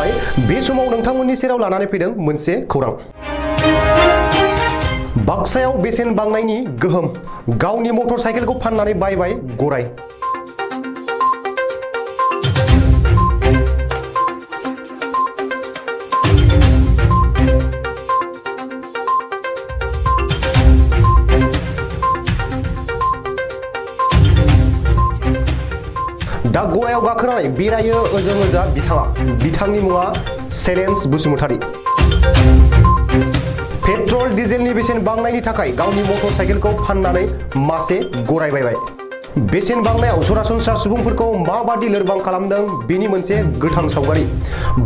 खुलुमबाय बे समाव नोंथांमोननि सेराव लानानै फैदों मोनसे खौरां बाक्सायाव बेसेन बांनायनि गोहोम गावनि मटर साइकेलखौ फाननानै बायबाय गराय दा गरायाव गाखोनानै बेरायो ओजों ओजा बिथांनि मुङा चेलेन्ज बसुमतारी पेट्रल डिजेलनि बेसेन बांनायनि थाखाय गावनि मटर साइकेलखौ फाननानै मासे गराय बायबाय बेसेन बांनायाव सरासनस्रा सुबुंफोरखौ माबादि लोरबां खालामदों बेनि मोनसे गोथां सावगारि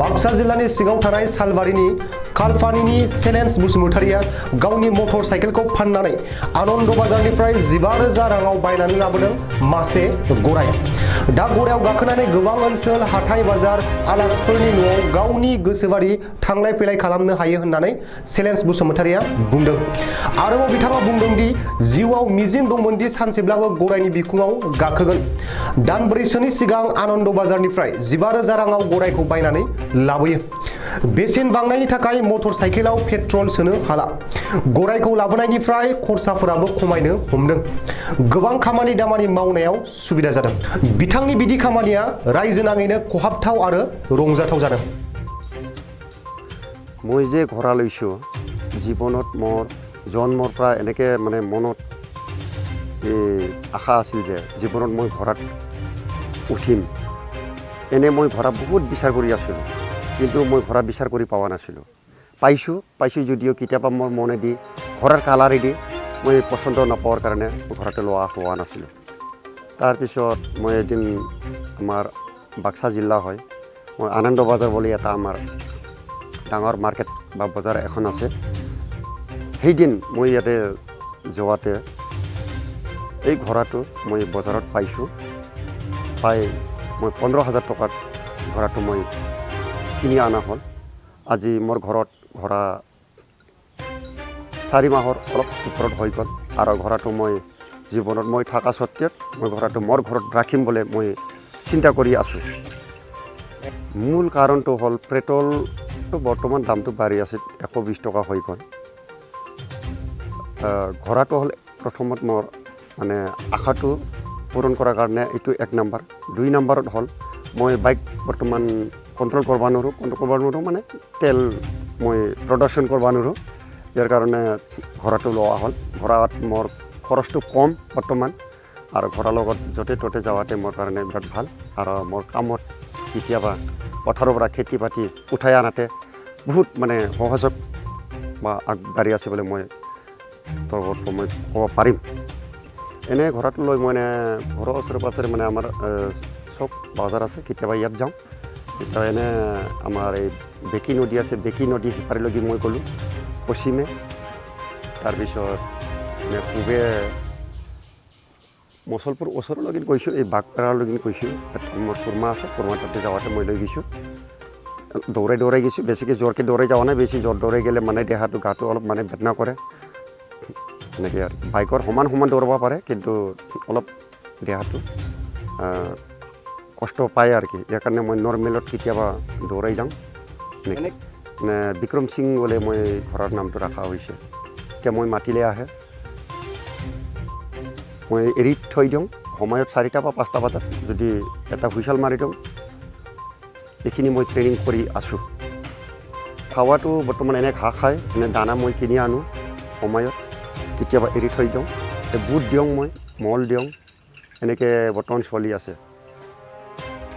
बाक्सा जिल्लानि सिङाव थानाय सालबारिनि खालपानिनि चेलेन्ज बसुमतारीया गावनि मटर साइकेलखौ फाननानै आनन्द बाजारनिफ्राय 15,000 राङाव बायनानै लाबोदों मासे गराय दा गरायाव गाखोनानै गोबां ओनसोल हाथाय बाजार आलासिफोरनि न'आव गावनि गोसोबादि थांलाय फैलाय खालामनो हायो होननानै चेलेन्ज बसुमतारीया बुंदों आरोबाव बिथाङा बुंदों दि जिउआव मिजिं दंमोन दि सानसेब्लाबो गरायनि बिखुङाव गाखोगोन दानब्रैसोनि सिगां आनन्द बाजारनिफ्राय 15,000 राङाव गरायखौ बायनानै लाबोयो बेसेन बांनायनि थाखाय मटर साइकेलाव पेट्रल सोनो हाला गरायखौ लाबोनायनिफ्राय खरसाफोराबो खमायनो हमदों गोबां खामानि दामानि मावनायाव सुबिदा जादों बिथांनि बिदि खामानिया रायजो नाङैनो खहाबथाव आरो रंजाथाव जादों মই যে ঘোঁৰা লৈছোঁ জীৱনত মোৰ জন্মৰ পৰা এনেকৈ মানে মনত আশা আছিল যে জীৱনত মই ঘোঁৰাত উঠিম এনে মই ঘোঁৰা বহুত বিচাৰ কৰি আছিলোঁ কিন্তু মই ঘোঁৰা বিচাৰ কৰি পোৱা নাছিলোঁ পাইছোঁ যদিও কেতিয়াবা মোৰ মনেদি ঘোঁৰাৰ কালাৰেদি মই পচন্দ নপোৱাৰ কাৰণে ঘোঁৰাটো লোৱা হোৱা নাছিলোঁ তাৰপিছত মই এদিন আমাৰ বাক্সা জিলা হয় মই আনন্দ বাজাৰ বুলি এটা আমাৰ ডাঙৰ মাৰ্কেট বা বজাৰ এখন আছে সেইদিন মই ইয়াতে যোৱাতে এই ঘোঁৰাটো মই বজাৰত পাইছোঁ পাই মই 15,000 টকাত ঘোঁৰাটো মই কিনি অনা হ'ল আজি মোৰ ঘৰত ঘোঁৰা 4 মাহৰ অলপ ওপৰত হৈ গ'ল আৰু ঘোঁৰাটো মই জীৱনত মই থকা সত্ত্বেও মই ঘোঁৰাটো মোৰ ঘৰত ৰাখিম বুলি মই চিন্তা কৰি আছোঁ মূল কাৰণটো হ'ল পেট্ৰলটো বৰ্তমান দামটো বাঢ়ি আছে 120 টকা হৈ গ'ল ঘোঁৰাটো হ'ল প্ৰথমত মোৰ মানে আশাটো পূৰণ কৰাৰ কাৰণে এইটো 1 নম্বৰ 2 নম্বৰত হ'ল মই বাইক বৰ্তমান কণ্ট্ৰল কৰিব নোৱাৰোঁ মানে তেল মই প্ৰডাকশ্যন কৰিব নোৱাৰোঁ ইয়াৰ কাৰণে ঘোঁৰাটো লোৱা হ'ল ঘোঁৰাত মোৰ খৰচটো কম বৰ্তমান আৰু ঘোঁৰাৰ লগত য'তে ত'তে যাওঁতে মোৰ কাৰণে বিৰাট ভাল আৰু মোৰ কামত কেতিয়াবা পথাৰৰ পৰা খেতি বাতি উঠাই আনাতে বহুত মানে সহযোগ বা আগবাঢ়ি আছে বুলি মই মই ক'ব পাৰিম এনে ঘোঁৰাটো লৈ মানে ঘৰৰ ওচৰে পাঁজৰে মানে আমাৰ চব বজাৰ আছে কেতিয়াবা ইয়াত যাওঁ কেতিয়াবা এনে আমাৰ এই বেকী নদী আছে বেকী নদী সিপাৰীলৈকে মই গ'লোঁ পশ্চিমে তাৰপিছত পূবে মচলপুৰ ওচৰলৈকে গৈছোঁ এই বাগপাৰালৈকে গৈছোঁ মোৰ কুৰ্মা আছে কুৰ্মা তাতে যাওঁতে মই লৈ গৈছোঁ দৌৰাই গৈছোঁ বেছিকৈ জোৰকৈ দৌৰাই যোৱা নাই বেছি জোৰ দৌৰাই গ'লে মানে দেহাটো গাটো অলপ মানে বেদনা কৰে এনেকৈ আৰু বাইকৰ সমান দৌৰাব পাৰে কিন্তু অলপ দেহাটো কষ্ট পায় আৰু কি ইয়াৰ কাৰণে মই নৰ্মেলত কেতিয়াবা দৌৰাই যাওঁ মানে বিক্ৰম সিং বুলি মই ঘৰৰ নামটো ৰখা হৈছে এতিয়া মই মাতিলে আহে মই এৰি থৈ দিওঁ সময়ত 4টা বা 5টা বজাত যদি এটা হুইচেল মাৰি দিওঁ এইখিনি মই ট্ৰেইনিং কৰি আছোঁ খাৱাটো বৰ্তমান এনে ঘাঁহ খায় এনে দানা মই কিনি আনো সময়ত কেতিয়াবা এৰি থৈ দিওঁ বুট দিওঁ মই মল দিওঁ এনেকৈ বৰ্তমান চলি আছে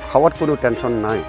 খাৱাত কোনো টেনশ্যন নাই